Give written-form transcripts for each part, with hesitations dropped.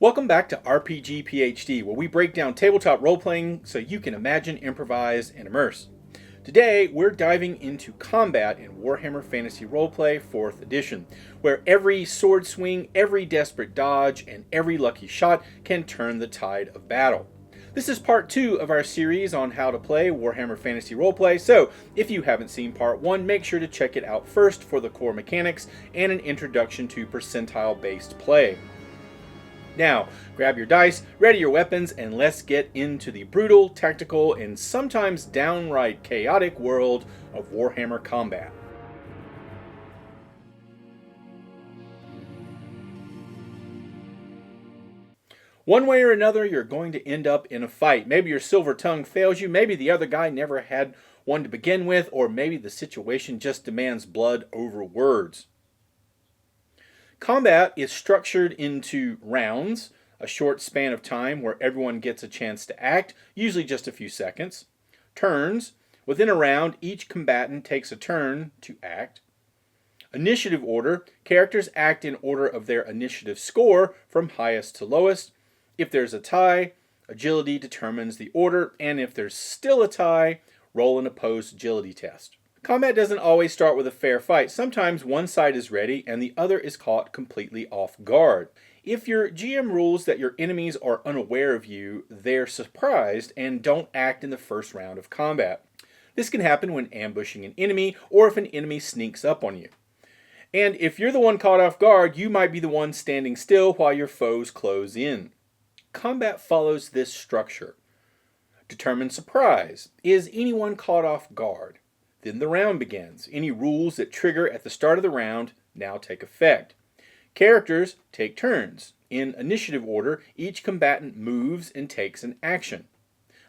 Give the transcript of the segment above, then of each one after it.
Welcome back to RPG PhD, where we break down tabletop role-playing so you can imagine, improvise, and immerse. Today, we're diving into combat in Warhammer Fantasy Roleplay 4th edition, where every sword swing, every desperate dodge, and every lucky shot can turn the tide of battle. This is part 2 of our series on how to play Warhammer Fantasy Roleplay, so if you haven't seen part 1, make sure to check it out first for the core mechanics and an introduction to percentile-based play. Now, grab your dice, ready your weapons, and let's get into the brutal, tactical, and sometimes downright chaotic world of Warhammer combat. One way or another, you're going to end up in a fight. Maybe your silver tongue fails you, maybe the other guy never had one to begin with, or maybe the situation just demands blood over words. Combat is structured into rounds, a short span of time where everyone gets a chance to act, usually just a few seconds. Turns, within a round, each combatant takes a turn to act. Initiative order, characters act in order of their initiative score from highest to lowest. If there's a tie, agility determines the order, and if there's still a tie, roll an opposed agility test. Combat doesn't always start with a fair fight. Sometimes one side is ready and the other is caught completely off guard. If your GM rules that your enemies are unaware of you, they're surprised and don't act in the first round of combat. This can happen when ambushing an enemy or if an enemy sneaks up on you. And if you're the one caught off guard, you might be the one standing still while your foes close in. Combat follows this structure. Determine surprise. Is anyone caught off guard? Then the round begins. Any rules that trigger at the start of the round now take effect. Characters take turns. In initiative order, each combatant moves and takes an action.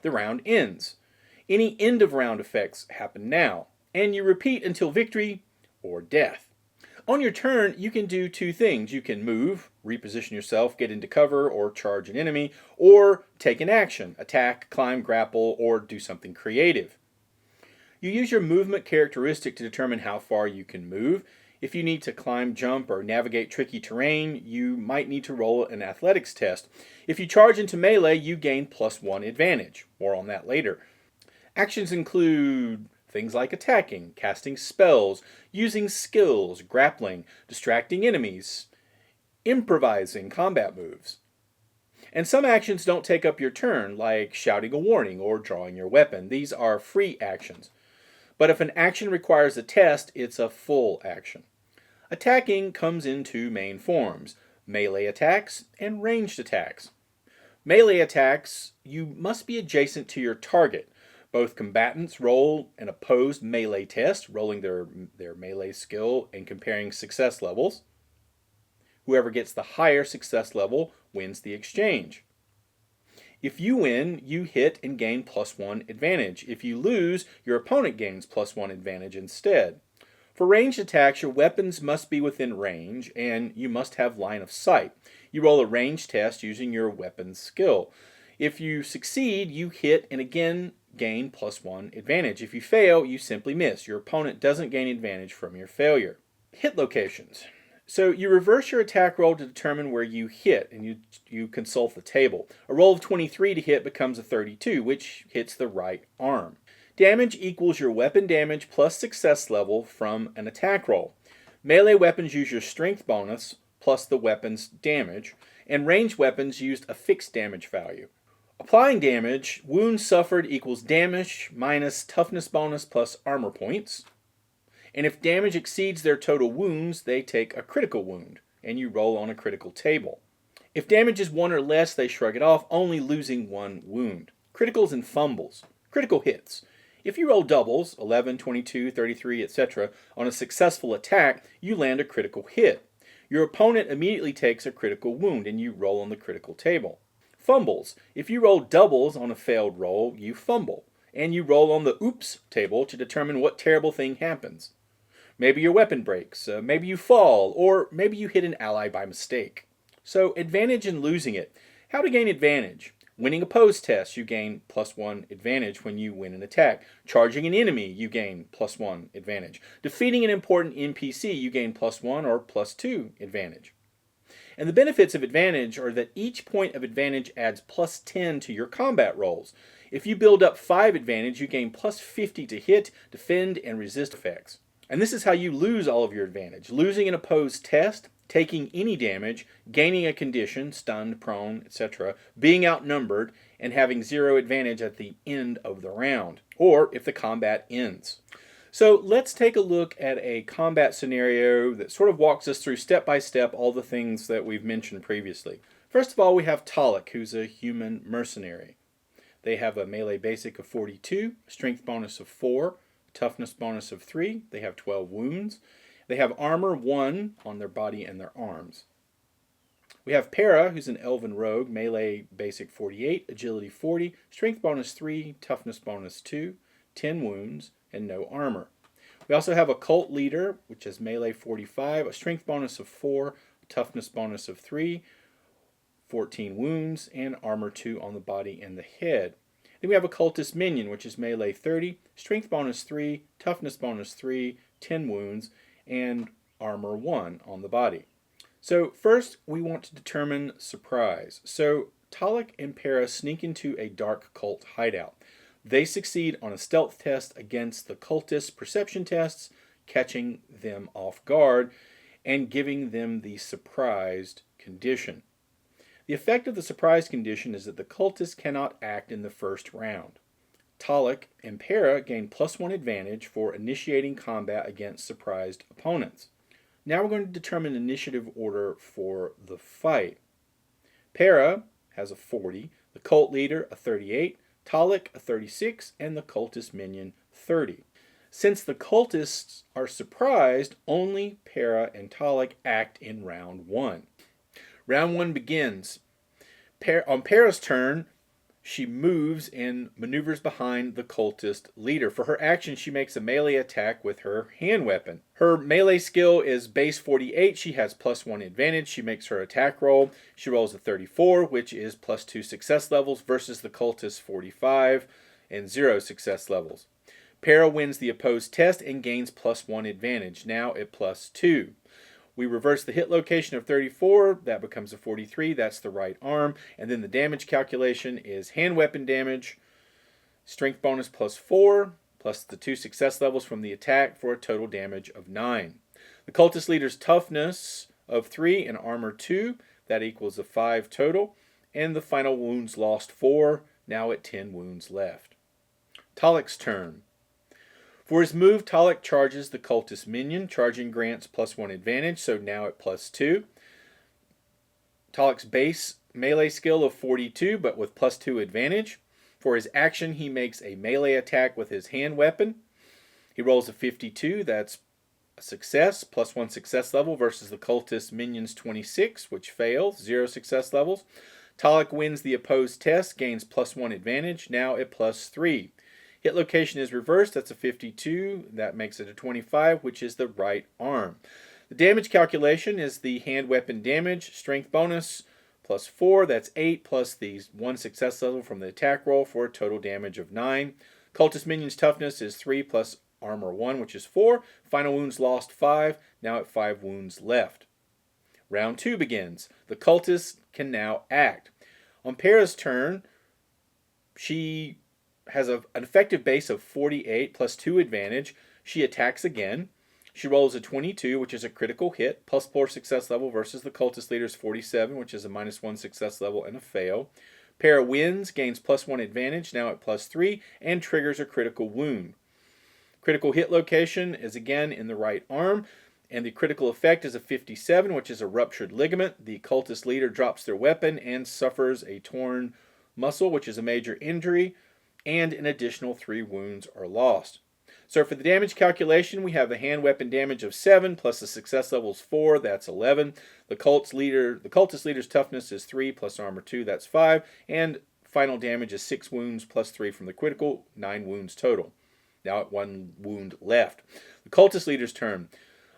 The round ends. Any end of round effects happen now, and you repeat until victory or death. On your turn, you can do two things. You can move, reposition yourself, get into cover, or charge an enemy, or take an action, attack, climb, grapple, or do something creative. You use your movement characteristic to determine how far you can move. If you need to climb, jump, or navigate tricky terrain, you might need to roll an athletics test. If you charge into melee, you gain +1 advantage. More on that later. Actions include things like attacking, casting spells, using skills, grappling, distracting enemies, improvising combat moves. And some actions don't take up your turn, like shouting a warning or drawing your weapon. These are free actions. But if an action requires a test, it's a full action. Attacking comes in two main forms: melee attacks and ranged attacks. Melee attacks, you must be adjacent to your target. Both combatants roll an opposed melee test, rolling their melee skill and comparing success levels. Whoever gets the higher success level wins the exchange. If you win, you hit and gain +1 advantage. If you lose, your opponent gains +1 advantage instead. For ranged attacks, your weapons must be within range, and you must have line of sight. You roll a range test using your weapon's skill. If you succeed, you hit and again gain +1 advantage. If you fail, you simply miss. Your opponent doesn't gain advantage from your failure. Hit locations. So you reverse your attack roll to determine where you hit, and you consult the table. A roll of 23 to hit becomes a 32, which hits the right arm. Damage equals your weapon damage plus success level from an attack roll. Melee weapons use your strength bonus plus the weapon's damage, and ranged weapons used a fixed damage value. Applying damage, wounds suffered equals damage minus toughness bonus plus armor points. And if damage exceeds their total wounds, they take a critical wound, and you roll on a critical table. If damage is 1 or less, they shrug it off, only losing 1 wound. Criticals and fumbles. Critical hits. If you roll doubles, 11, 22, 33, etc., on a successful attack, you land a critical hit. Your opponent immediately takes a critical wound, and you roll on the critical table. Fumbles. If you roll doubles on a failed roll, you fumble, and you roll on the oops table to determine what terrible thing happens. Maybe your weapon breaks, maybe you fall, or maybe you hit an ally by mistake. So, advantage in losing it. How to gain advantage. Winning a pose test, you gain +1 advantage when you win an attack. Charging an enemy, you gain +1 advantage. Defeating an important NPC, you gain +1 or +2 advantage. And the benefits of advantage are that each point of advantage adds plus 10 to your combat rolls. If you build up 5 advantage, you gain plus 50 to hit, defend, and resist effects. And this is how you lose all of your advantage. Losing an opposed test, taking any damage, gaining a condition, stunned, prone, etc., being outnumbered, and having 0 advantage at the end of the round, or if the combat ends. So let's take a look at a combat scenario that sort of walks us through step by step all the things that we've mentioned previously. First of all, we have Talik, who's a human mercenary. They have a melee basic of 42, strength bonus of 4, toughness bonus of 3. They have 12 wounds. They have armor 1 on their body and their arms. We have Para, who's an elven rogue, melee basic 48, agility 40, strength bonus 3, toughness bonus 2, 10 wounds, and no armor. We also have a cult leader, which is melee 45, a strength bonus of 4, a toughness bonus of 3, 14 wounds, and armor 2 on the body and the head. Then we have a cultist minion, which is melee 30, strength bonus 3, toughness bonus 3, 10 wounds, and armor 1 on the body. So first we want to determine surprise. So Talik and Para sneak into a dark cult hideout. They succeed on a stealth test against the cultists' perception tests, catching them off guard and giving them the surprised condition. The effect of the surprise condition is that the cultists cannot act in the first round. Talik and Para gain +1 advantage for initiating combat against surprised opponents. Now we're going to determine initiative order for the fight. Para has a 40, the cult leader a 38, Talik a 36, and the cultist minion 30. Since the cultists are surprised, only Para and Talik act in round 1. Round 1 begins. On Para's turn, she moves and maneuvers behind the cultist leader. For her action, she makes a melee attack with her hand weapon. Her melee skill is base 48. She has +1 advantage. She makes her attack roll. She rolls a 34, which is +2 success levels, versus the cultist 45 and 0 success levels. Para wins the opposed test and gains +1 advantage, now at +2. We reverse the hit location of 34, that becomes a 43, that's the right arm, and then the damage calculation is hand weapon damage, strength bonus +4, plus the 2 success levels from the attack for a total damage of 9. The cultist leader's toughness of 3 and armor 2, that equals a 5 total, and the final wounds lost 4, now at 10 wounds left. Talik's turn. For his move, Talik charges the cultist minion. Charging grants +1 advantage, so now at +2. Talik's base melee skill of 42, but with +2 advantage. For his action, he makes a melee attack with his hand weapon. He rolls a 52, that's a success, +1 success level, versus the cultist minion's 26, which fails, 0 success levels. Talik wins the opposed test, gains +1 advantage, now at +3. Hit location is reversed, that's a 52, that makes it a 25, which is the right arm. The damage calculation is the hand weapon damage, strength bonus, +4, that's 8, plus the 1 success level from the attack roll for a total damage of 9. Cultist minion's toughness is 3 plus armor 1, which is 4. Final wounds lost 5, now at 5 wounds left. Round 2 begins. The cultist can now act. On Para's turn, she has an effective base of 48 plus 2 advantage. She attacks again. She rolls a 22, which is a critical hit, +4 success level versus the cultist leader's 47, which is a -1 success level and a fail. Para wins, gains +1 advantage, now at +3, and triggers a critical wound. Critical hit location is again in the right arm, and the critical effect is a 57, which is a ruptured ligament. The cultist leader drops their weapon and suffers a torn muscle, which is a major injury, and an additional 3 wounds are lost. So for the damage calculation, we have a hand weapon damage of 7 plus the success level is 4, that's 11. The cultist leader's toughness is 3 plus armor 2, that's 5, and final damage is 6 wounds plus 3 from the critical, 9 wounds total. Now at 1 wound left. The cultist leader's turn.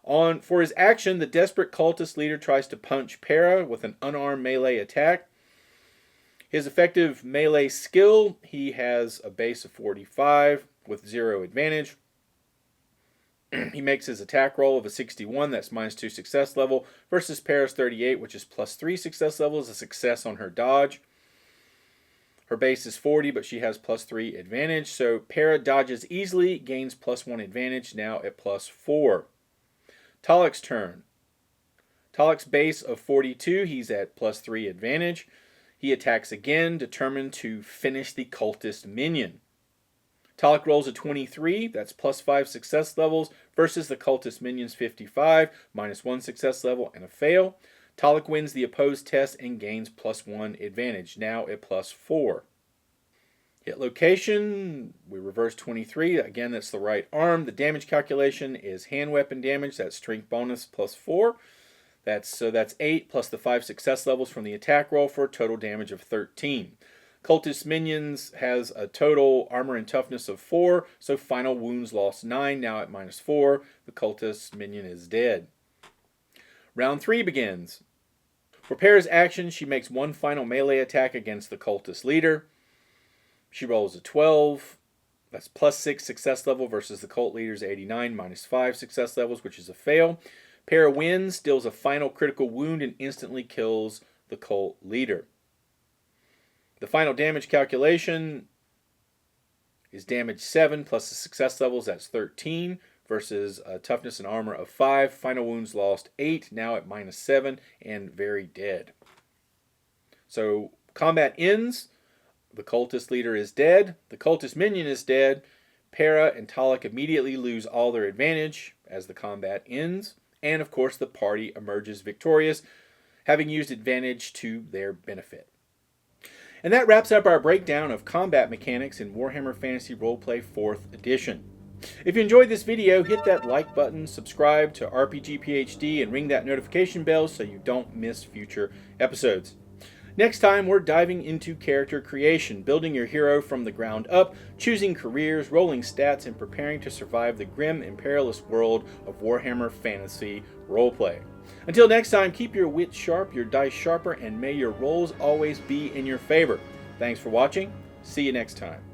For his action, the desperate cultist leader tries to punch Para with an unarmed melee attack. His effective melee skill, he has a base of 45 with 0 advantage. He makes his attack roll of a 61, that's -2 success level, versus Para's 38, which is +3 success level, is a success on her dodge. Her base is 40, but she has +3 advantage, so Para dodges easily, gains +1 advantage, now at +4. Talek's turn. Talek's base of 42, he's at +3 advantage. He attacks again, determined to finish the cultist minion. Talek rolls a 23, that's +5 success levels, versus the cultist minion's 55, -1 success level, and a fail. Talek wins the opposed test and gains +1 advantage, now at +4. Hit location, we reverse 23, again that's the right arm. The damage calculation is hand weapon damage, that's strength bonus +4. That's 8 plus the 5 success levels from the attack roll for a total damage of 13. Cultist Minions has a total armor and toughness of 4, so final wounds lost 9, now at -4. The Cultist Minion is dead. Round 3 begins. For Para's action, she makes one final melee attack against the Cultist leader. She rolls a 12. That's +6 success level versus the Cult leader's 89, -5 success levels, which is a fail. Para wins, deals a final critical wound, and instantly kills the Cult leader. The final damage calculation is damage 7 plus the success levels, that's 13, versus a toughness and armor of 5. Final wounds lost 8, now at -7, and very dead. So combat ends. The cultist leader is dead. The cultist minion is dead. Para and Talek immediately lose all their advantage as the combat ends. And of course the party emerges victorious, having used advantage to their benefit. And that wraps up our breakdown of combat mechanics in Warhammer Fantasy Roleplay 4th Edition. If you enjoyed this video, hit that like button, subscribe to RPG PhD, and ring that notification bell so you don't miss future episodes. Next time, we're diving into character creation, building your hero from the ground up, choosing careers, rolling stats, and preparing to survive the grim and perilous world of Warhammer Fantasy Roleplay. Until next time, keep your wits sharp, your dice sharper, and may your rolls always be in your favor. Thanks for watching. See you next time.